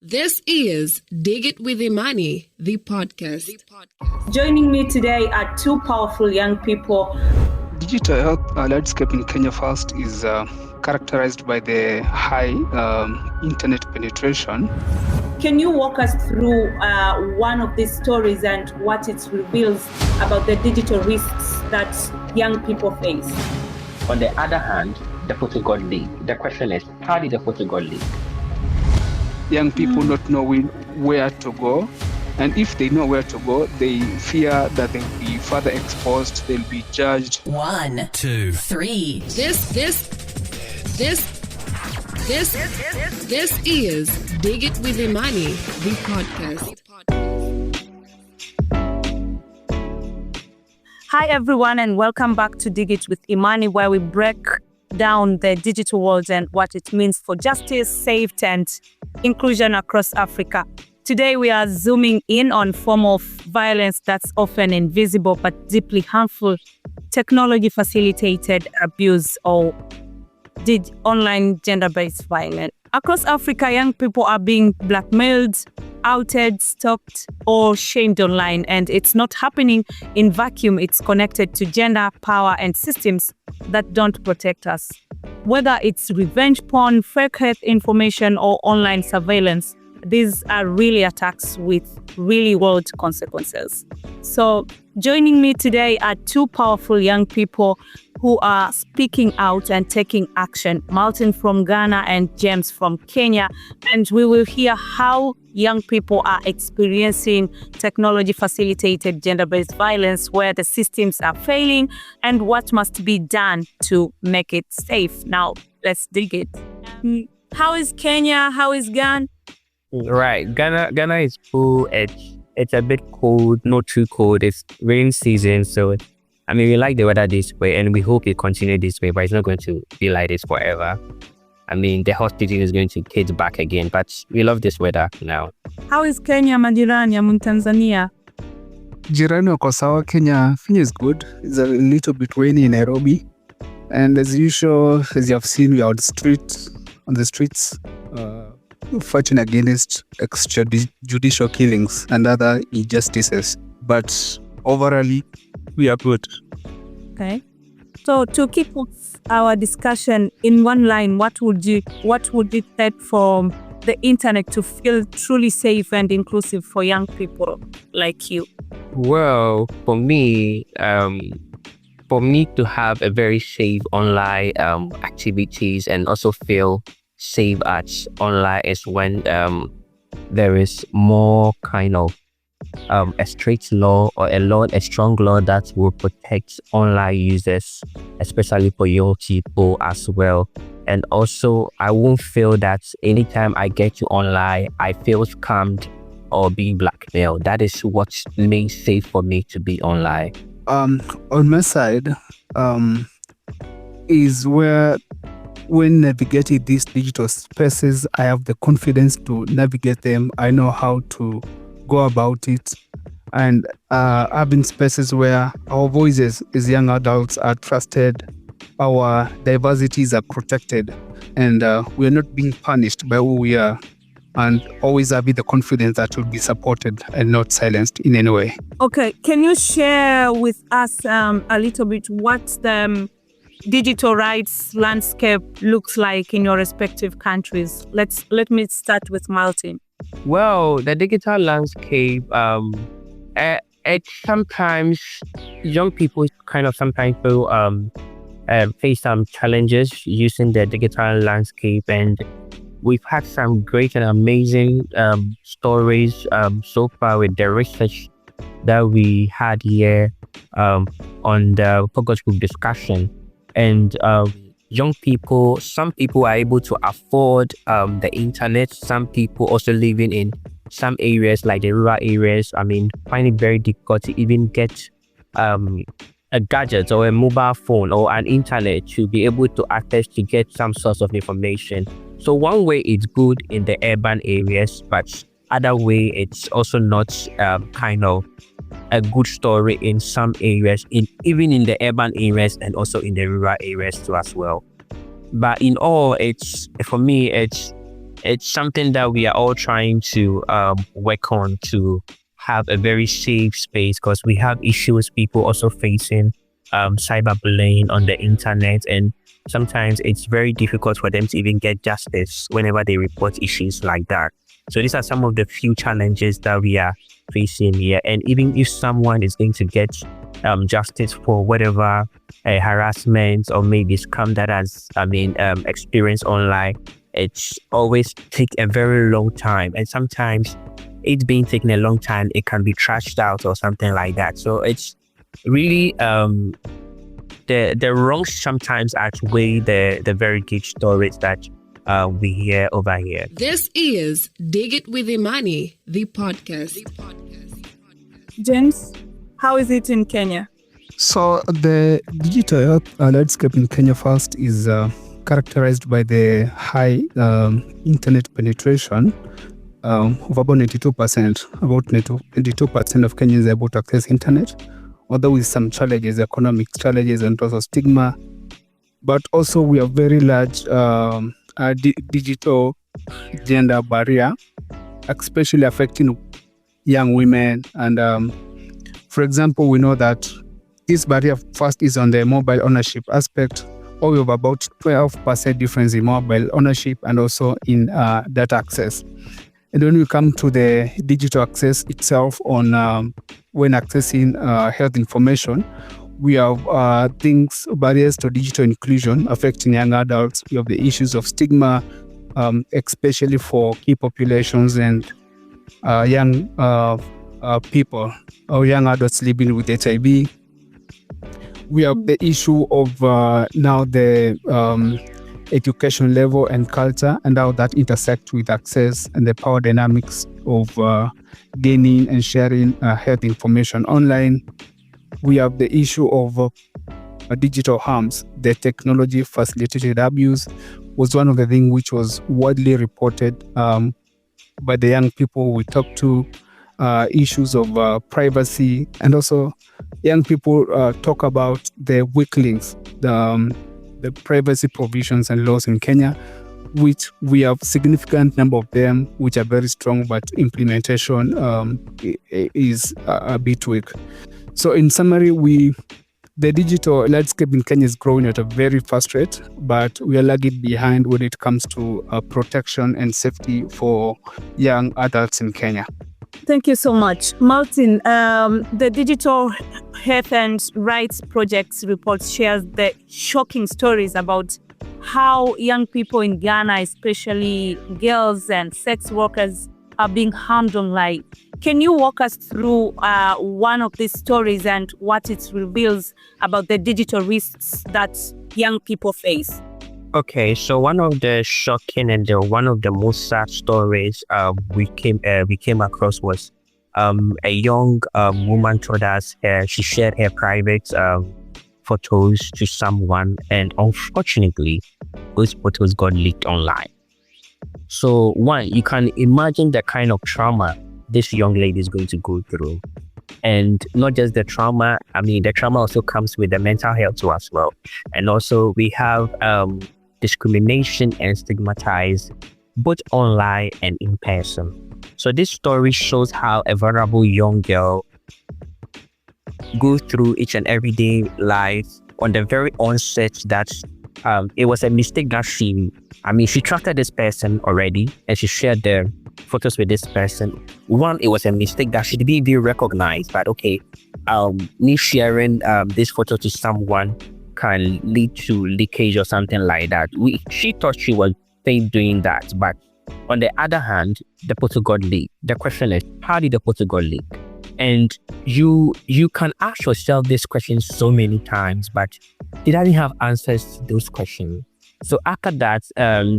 This is Dig It With Imani, the podcast. Joining me today are two powerful young people. Digital health landscape in Kenya first is characterized by the high internet penetration. Can you walk us through one of these stories and what it reveals about the digital risks that young people face? On the other hand, the photo got leaked. The question is, how did the photo got leaked? Young people not knowing where to go, and if they know where to go, they fear that they'll be further exposed, they'll be judged. 1, 2, 3. This is Dig It With Imani, the podcast. Hi everyone, and welcome back to Dig It With Imani, where we break down the digital world and what it means for justice, safety, and inclusion across Africa. Today we are zooming in on form of violence that's often invisible but deeply harmful, technology-facilitated abuse or online gender-based violence. Across Africa, young people are being blackmailed, outed, stalked, or shamed online, and it's not happening in vacuum. It's connected to gender, power, and systems that don't protect us. Whether it's revenge porn, fake health information, or online surveillance, these are really attacks with really world consequences. So joining me today are two powerful young people who are speaking out and taking action. Martin from Ghana and James from Kenya. And we will hear how young people are experiencing technology-facilitated gender-based violence, where the systems are failing, and what must be done to make it safe. Now, let's dig it. How is Kenya? How is Ghana? Right. Ghana is cool. It's a bit cold, not too cold. It's rain season, so we like the weather this way, and we hope it continue this way, but it's not going to be like this forever. The hot season is going to get back again, but we love this weather now. How is Kenya, majirani ya Tanzania? Jirani wako sawa. Kenya is good. It's a little bit rainy in Nairobi, and as usual, as you have seen, we are on the streets fighting against extrajudicial killings and other injustices. But overall, we are good. Okay. So to keep our discussion in one line, what would you take for the internet to feel truly safe and inclusive for young people like you? Well, for me to have a very safe online activities and also feel safe at online is when there is more kind of a strict law or a strong law that will protect online users, especially for young people as well. And also, I won't feel that anytime I get to online, I feel scammed or being blackmailed. That is what makes safe for me to be online. On my side, is where when navigating these digital spaces, I have the confidence to navigate them. I know how to go about it, and having spaces where our voices as young adults are trusted, our diversities are protected, and we are not being punished by who we are, and always having the confidence that we'll be supported and not silenced in any way. Okay, can you share with us a little bit what the digital rights landscape looks like in your respective countries? Let me start with Martin. Well, the digital landscape, it sometimes young people sometimes feel face some challenges using the digital landscape, and we've had some great and amazing stories so far with the research that we had here on the focus group discussion. And young people, some people are able to afford the internet. Some people also living in some areas like the rural areas, find it very difficult to even get a gadget or a mobile phone or an internet to be able to access to get some source of information. So one way it's good in the urban areas, but other way it's also not kind of a good story in some areas, even in the urban areas and also in the rural areas too as well. But in all, for me, it's it's something that we are all trying to work on to have a very safe space, because we have issues, people also facing cyberbullying on the internet, and sometimes it's very difficult for them to even get justice whenever they report issues like that. So these are some of the few challenges that we are facing here. And even if someone is going to get justice for whatever harassment or maybe scam that has experienced online, it's always take a very long time, and sometimes it's being taken a long time, it can be trashed out or something like that. So it's really the wrongs sometimes outweigh the very good stories that we hear over here. This is Dig It With Imani, the podcast. James, how is it in Kenya? So the digital health landscape in Kenya first is characterized by the high internet penetration of about 92%. About 92% of Kenyans are able to access internet, although with some challenges, economic challenges and also stigma. But also we have very large digital gender barrier, especially affecting young women. And for example, we know that this barrier first is on the mobile ownership aspect, or we have about 12% difference in mobile ownership and also in data access. And when we come to the digital access itself on when accessing health information, we have barriers to digital inclusion affecting young adults. We have the issues of stigma, especially for key populations and young people or young adults living with HIV. We have the issue of now the education level and culture and how that intersect with access and the power dynamics of gaining and sharing health information online. We have the issue of digital harms. The technology facilitated abuse was one of the things which was widely reported by the young people we talked to. Issues of privacy, and also young people talk about the weak links, the privacy provisions and laws in Kenya, which we have significant number of them which are very strong, but implementation is a bit weak. So in summary, the digital landscape in Kenya is growing at a very fast rate, but we are lagging behind when it comes to protection and safety for young adults in Kenya. Thank you so much. Martin, the Digital Health and Rights Project's report shares the shocking stories about how young people in Ghana, especially girls and sex workers, are being harmed online. Can you walk us through one of these stories and what it reveals about the digital risks that young people face? Okay, so one of the shocking and one of the most sad stories we came across was a young woman told us she shared her private photos to someone, and unfortunately, those photos got leaked online. So one, you can imagine the kind of trauma this young lady is going to go through. And not just the trauma, the trauma also comes with the mental health too as well. And also we have discrimination and stigmatized both online and in person. So this story shows how a vulnerable young girl goes through each and every day life on the very onset that it was a mistake that she trusted this person already and she shared the photos with this person. One, it was a mistake that she didn't even recognize, but okay, me sharing this photo to someone can lead to leakage or something like that. She thought she was doing that, but on the other hand, the photo got leaked. The question is, how did the photo got leaked? And you can ask yourself this question so many times, but did I have answers to those questions? So after that,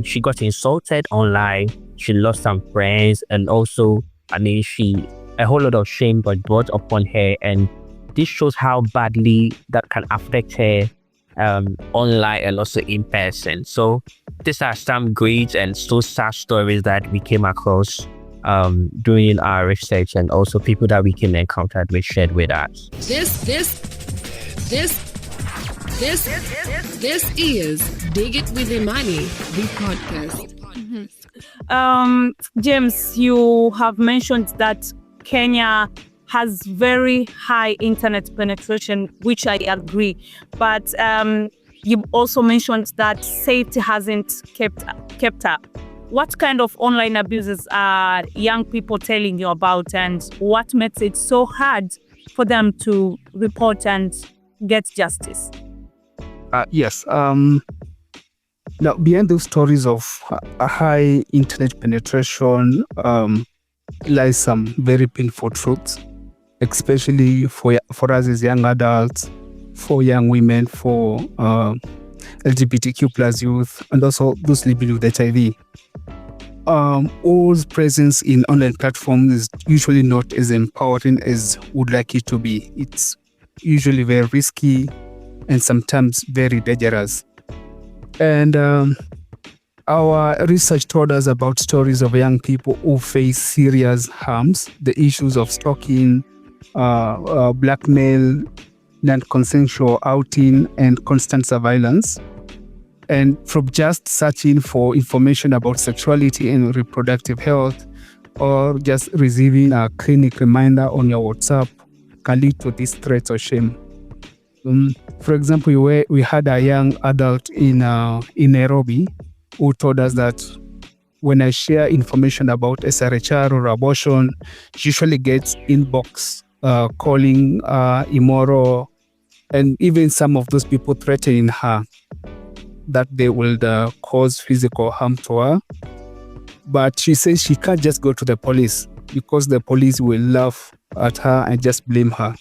she got insulted online. She lost some friends, and also, a whole lot of shame got brought upon her, and this shows how badly that can affect her online and also in person. So these are some great and so sad stories that we came across during our research, and also people that we came encountered with shared with us. This is Dig It With Imani, the podcast. James, you have mentioned that Kenya has very high internet penetration, which I agree. But you also mentioned that safety hasn't kept up. What kind of online abuses are young people telling you about, and what makes it so hard for them to report and get justice? Yes. Now, behind those stories of a high internet penetration lies some very painful truths, especially for us as young adults, for young women, for LGBTQ plus youth, and also those living with HIV. All's presence in online platforms is usually not as empowering as would like it to be. It's usually very risky and sometimes very dangerous. And our research told us about stories of young people who face serious harms, the issues of stalking, blackmail, non-consensual outing, and constant surveillance. And from just searching for information about sexuality and reproductive health, or just receiving a clinic reminder on your WhatsApp, can lead to these threats or shame. For example, we had a young adult in Nairobi who told us that when I share information about SRHR or abortion, she usually gets inbox calling immoral, and even some of those people threatening her that they will cause physical harm to her. But she says she can't just go to the police because the police will laugh at her and just blame her.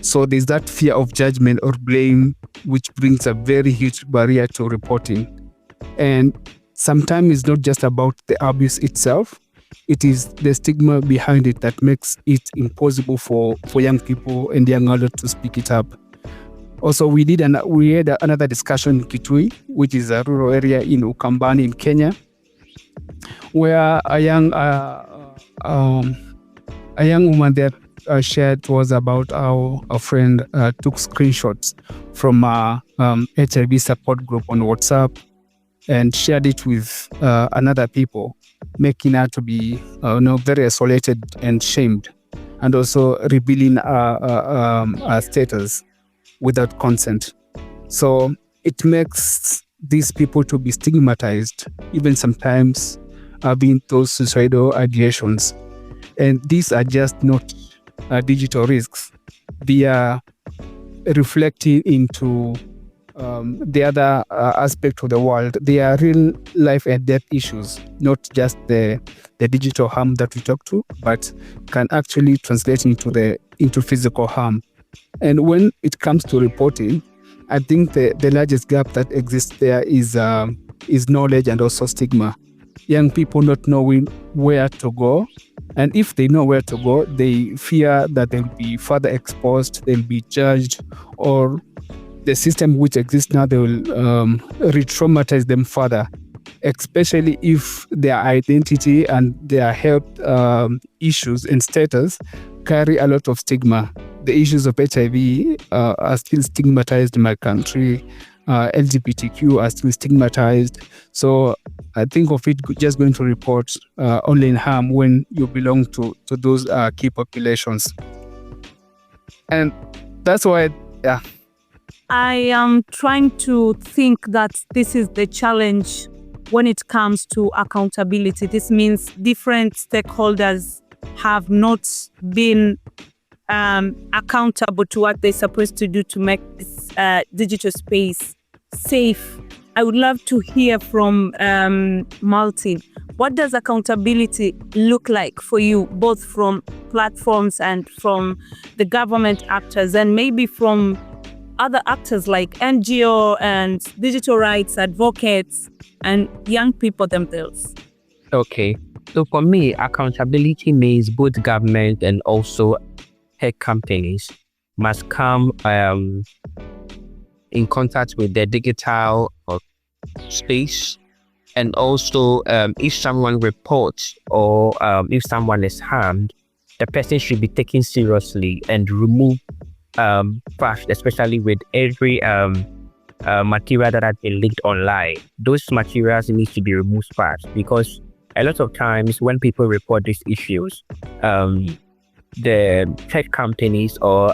So there's that fear of judgment or blame, which brings a very huge barrier to reporting. And sometimes it's not just about the abuse itself, it is the stigma behind it that makes it impossible for young people and young adults to speak it up. Also, we had another discussion in Kitui, which is a rural area in Ukambani in Kenya, where a young woman there shared was about how a friend took screenshots from a HIV support group on WhatsApp and shared it with another people, making her to be very isolated and shamed, and also revealing her status without consent. So it makes these people to be stigmatized, even sometimes having those suicidal ideations. And these are just not digital risks. They are reflecting into the other aspect of the world. They are real life and death issues, not just the digital harm that we talk to, but can actually translate into physical harm. And when it comes to reporting, I think the largest gap that exists there is knowledge and also stigma. Young people not knowing where to go. And if they know where to go, they fear that they'll be further exposed, they'll be judged, or the system which exists now, they will re-traumatize them further, especially if their identity and their health issues and status carry a lot of stigma. The issues of HIV are still stigmatized in my country. LGBTQ are still stigmatized. So I think of it just going to report only in harm when you belong to those key populations. And that's why, yeah. I am trying to think that this is the challenge when it comes to accountability. This means different stakeholders have not been accountable to what they're supposed to do to make this digital space safe. I would love to hear from Martin. What does accountability look like for you, both from platforms and from the government actors, and maybe from other actors like NGO and digital rights advocates and young people themselves? Okay. So for me, accountability means both government and also tech companies must come in contact with the digital space. And also, if someone reports or if someone is harmed, the person should be taken seriously and removed fast, especially with every material that has been linked online. Those materials need to be removed fast, because a lot of times when people report these issues, the tech companies or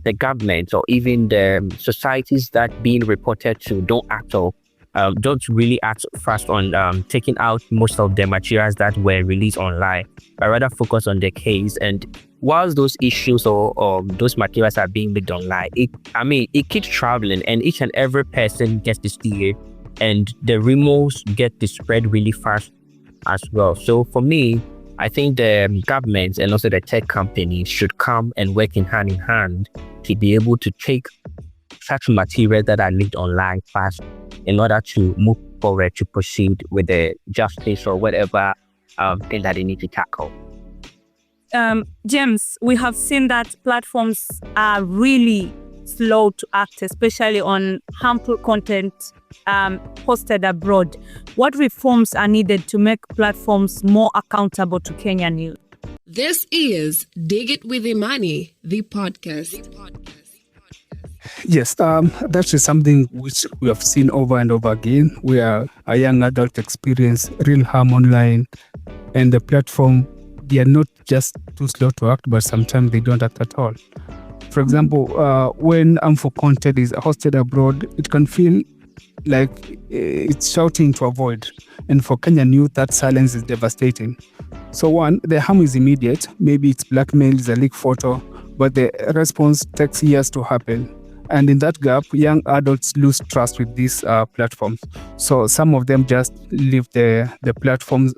the government or even the societies that being reported to don't really act fast on taking out most of the materials that were released online, but rather focus on the case. And whilst those issues or those materials are being leaked online, it keeps traveling, and each and every person gets to see it, and the rumors get to spread really fast as well. So for me, I think the governments and also the tech companies should come and work in hand to be able to take such materials that are leaked online fast in order to move forward to proceed with the justice or whatever thing that they need to tackle. James, we have seen that platforms are really slow to act, especially on harmful content posted abroad. What reforms are needed to make platforms more accountable to Kenyan youth? This is Dig It With Imani, the podcast. Yes, that is something which we have seen over and over again, where a young adult experience real harm online, and the platform, they are not just too slow to act, but sometimes they don't act at all. For example, when harmful content is hosted abroad, it can feel like it's shouting to avoid. And for Kenyan youth, that silence is devastating. So one, the harm is immediate. Maybe it's blackmail, it's a leaked photo, but the response takes years to happen. And in that gap, young adults lose trust with these platforms. So some of them just leave the platforms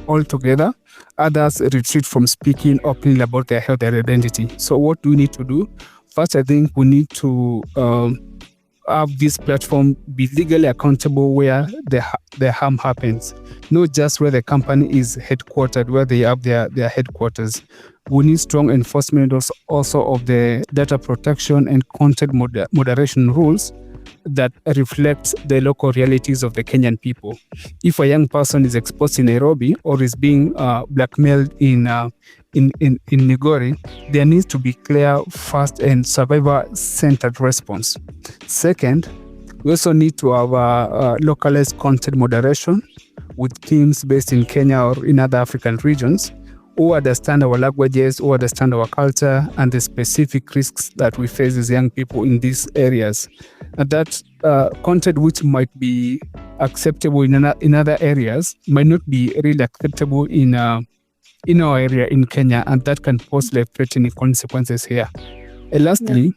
altogether. Others retreat from speaking openly about their health and identity. So what do we need to do? First, I think we need to have this platform be legally accountable where the harm happens, not just where the company is headquartered, where they have their headquarters. We need strong enforcement also of the data protection and content moderation rules that reflect the local realities of the Kenyan people. If a young person is exposed in Nairobi or is being blackmailed in Migori, there needs to be clear, fast, and survivor-centered response. Second, we also need to have localized content moderation with teams based in Kenya or in other African regions who understand our languages, who understand our culture, and the specific risks that we face as young people in these areas. And that content which might be acceptable in other areas might not be really acceptable in our area in Kenya, and that can pose life-threatening consequences here. And lastly,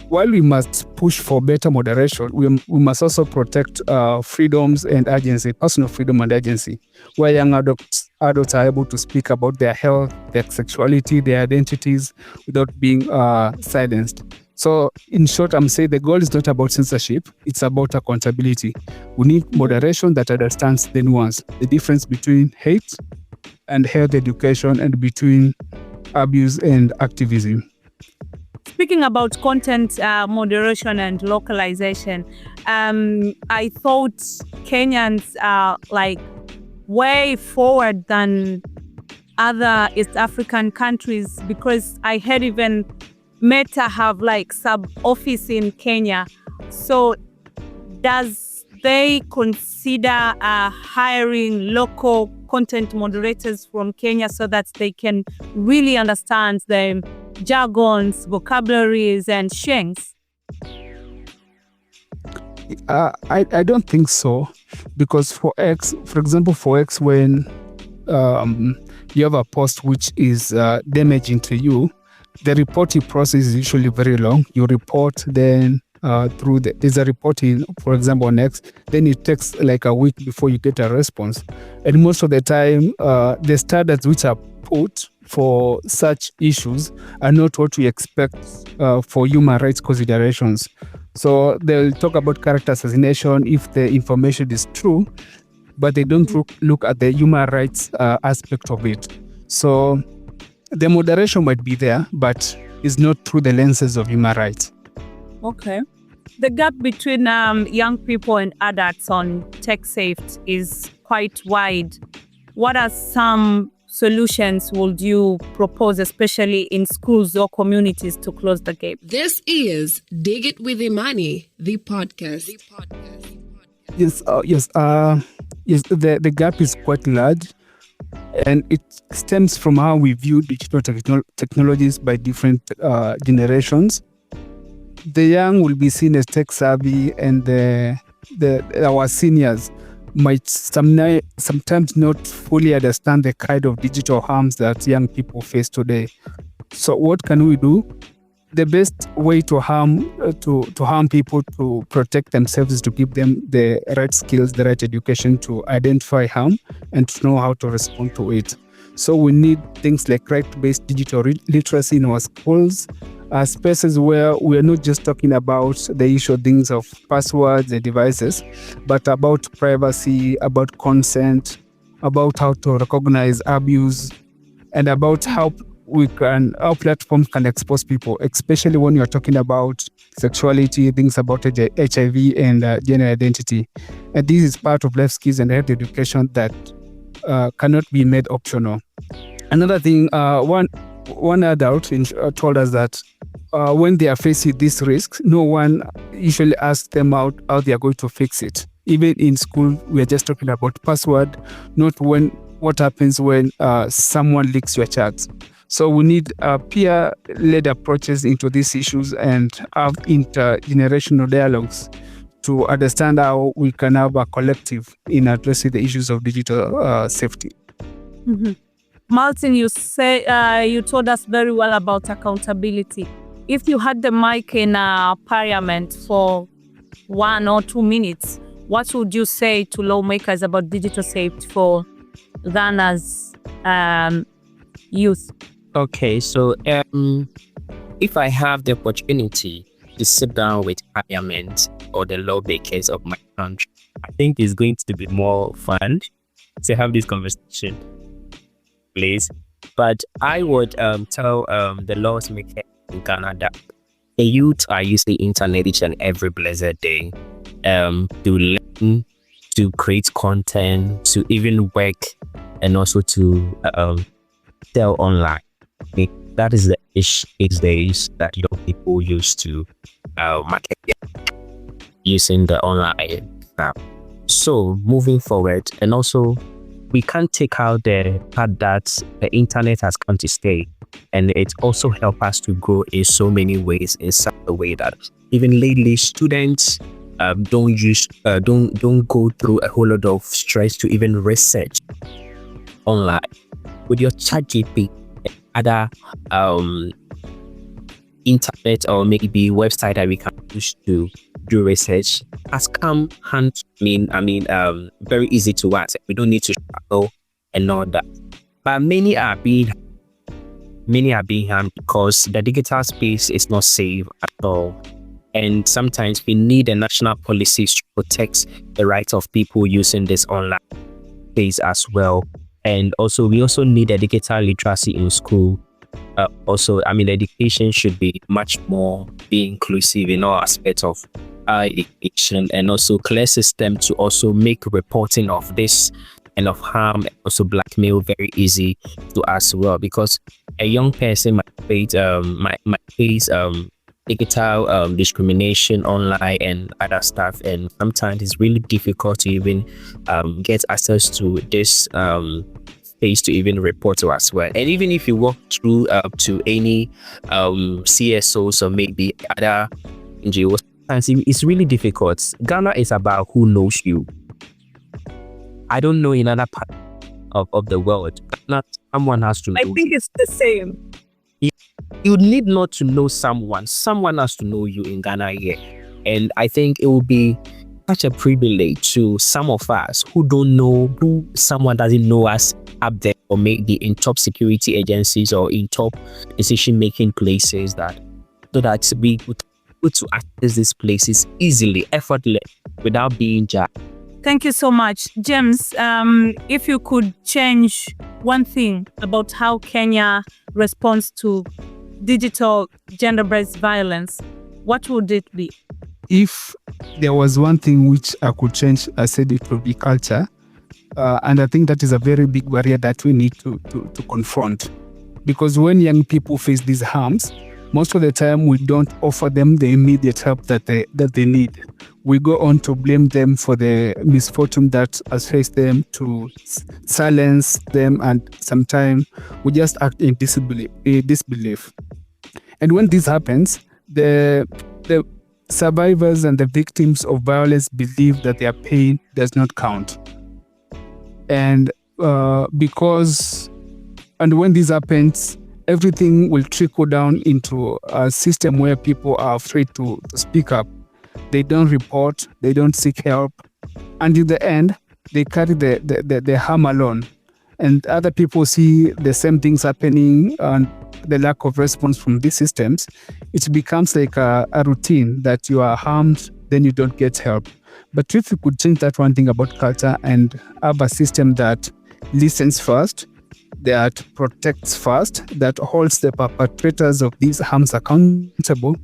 while we must push for better moderation, we must also protect freedoms and agency, personal freedom and agency, where young adults are able to speak about their health, their sexuality, their identities without being silenced. So in short, I'm saying the goal is not about censorship, it's about accountability. We need moderation that understands the nuance, the difference between hate and health education, and between abuse and activism. Speaking about content moderation and localization, I thought Kenyans are like way forward than other East African countries, because I heard even Meta have like sub-office in Kenya. So does they consider hiring local content moderators from Kenya so that they can really understand the jargons, vocabularies, and slangs? I don't think so, because for example, when you have a post which is damaging to you, the reporting process is usually very long. You report, then there's a reporting, for example, on X, then it takes like a week before you get a response. And most of the time, the standards which are put for such issues are not what we expect for human rights considerations. So they'll talk about character assassination if the information is true, but they don't look at the human rights aspect of it. So the moderation might be there, but it's not through the lenses of human rights. Okay. The gap between young people and adults on tech safety is quite wide. What are some solutions would you propose, especially in schools or communities, to close the gap? This is Dig It With Imani, the podcast. Yes. The gap is quite large, and it stems from how we view digital technologies by different generations. The young will be seen as tech savvy, and our seniors might sometimes not fully understand the kind of digital harms that young people face today. So, what can we do? The best way to harm people, to protect themselves, is to give them the right skills, the right education to identify harm and to know how to respond to it. So we need things like right-based digital literacy in our schools, spaces where we are not just talking about the issue things of passwords and devices, but about privacy, about consent, about how to recognize abuse, and about how our platforms can expose people, especially when you're talking about sexuality, things about HIV and gender identity. And this is part of life skills and health education that cannot be made optional. Another thing, one adult told us that when they are faced with this risk, no one usually asks them how they are going to fix it. Even in school, we are just talking about password, not what happens when someone leaks your chats. So we need peer-led approaches into these issues and have intergenerational dialogues to understand how we can have a collective in addressing the issues of digital safety. Mm-hmm. Martin, you told us very well about accountability. If you had the mic in parliament for 1 or 2 minutes, what would you say to lawmakers about digital safety for Ghana's youth? Okay, so if I have the opportunity to sit down with parliament or the lawmakers of my country, I think it's going to be more fun to have this conversation, please. But I would tell the lawmakers in Ghana that the youth are using internet each and every blessed day to learn, to create content, to even work, and also to sell online. That is the issue these days that young people used to market using the online app. So moving forward, and also we can't take out the fact that the internet has come to stay, and it also helps us to grow in so many ways, in such a way that even lately students don't go through a whole lot of stress to even research online with your ChatGPT. Other internet or maybe website that we can use to do research has come very easy to us. We don't need to struggle and all that. But many are being harmed because the digital space is not safe at all. And sometimes we need a national policy to protect the rights of people using this online space as well. And also, we also need a digital literacy in school. Education should be much more be inclusive in all aspects of education, and also clear system to also make reporting of this and of harm and also blackmail very easy to us well, because a young person might face digital discrimination online and other stuff, and sometimes it's really difficult to even get access to this space to even report to us well. And even if you walk through to any CSOs or maybe other NGOs, it's really difficult. Ghana is about who knows you. I don't know in other part of the world. Not someone has to know. I think it's the same. You need not to know someone. Someone has to know you in Ghana here. And I think it will be such a privilege to some of us who don't know, who someone doesn't know us up there, or maybe in top security agencies or in top decision-making places, so that we could be able to access these places easily, effortlessly, without being judged. Thank you so much. James, if you could change one thing about how Kenya responds to digital gender-based violence, what would it be? If there was one thing which I could change, I said it would be culture. And I think that is a very big barrier that we need to confront. Because when young people face these harms, most of the time we don't offer them the immediate help that they need. We go on to blame them for the misfortune that has faced them, to silence them, and sometimes we just act in disbelief. And when this happens, the survivors and the victims of violence believe that their pain does not count. And when this happens, everything will trickle down into a system where people are afraid to speak up. They don't report, they don't seek help, and in the end, they carry the harm alone. And other people see the same things happening and the lack of response from these systems. It becomes like a routine that you are harmed, then you don't get help. But if you could change that one thing about culture and have a system that listens first, that protects first, that holds the perpetrators of these harms accountable,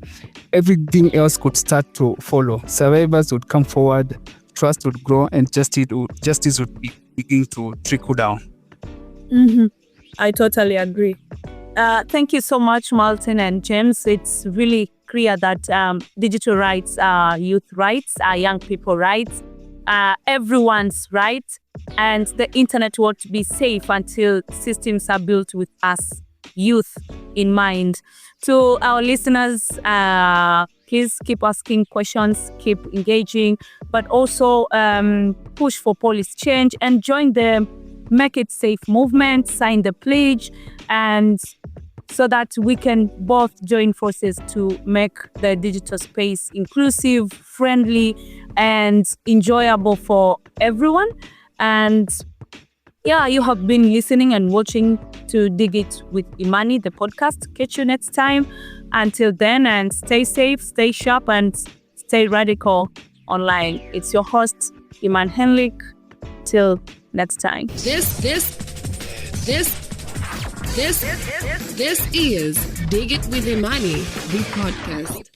everything else could start to follow. Survivors would come forward, trust would grow, and justice would begin to trickle down. Mm-hmm. I totally agree. Thank you so much, Martin and James. It's really clear that digital rights are youth rights, are young people rights, everyone's right, and the internet won't be safe until systems are built with us, youth, in mind. To our listeners, please keep asking questions, keep engaging, but also push for policy change and join the Make It Safe movement, sign the pledge, and so that we can both join forces to make the digital space inclusive, friendly, and enjoyable for everyone. And yeah, you have been listening and watching to Dig It with Imani, the podcast. Catch you next time. Until then, and stay safe, stay sharp, and stay radical online. It's your host, Iman Henlik. Till next time. This is Dig It With Imani, the podcast.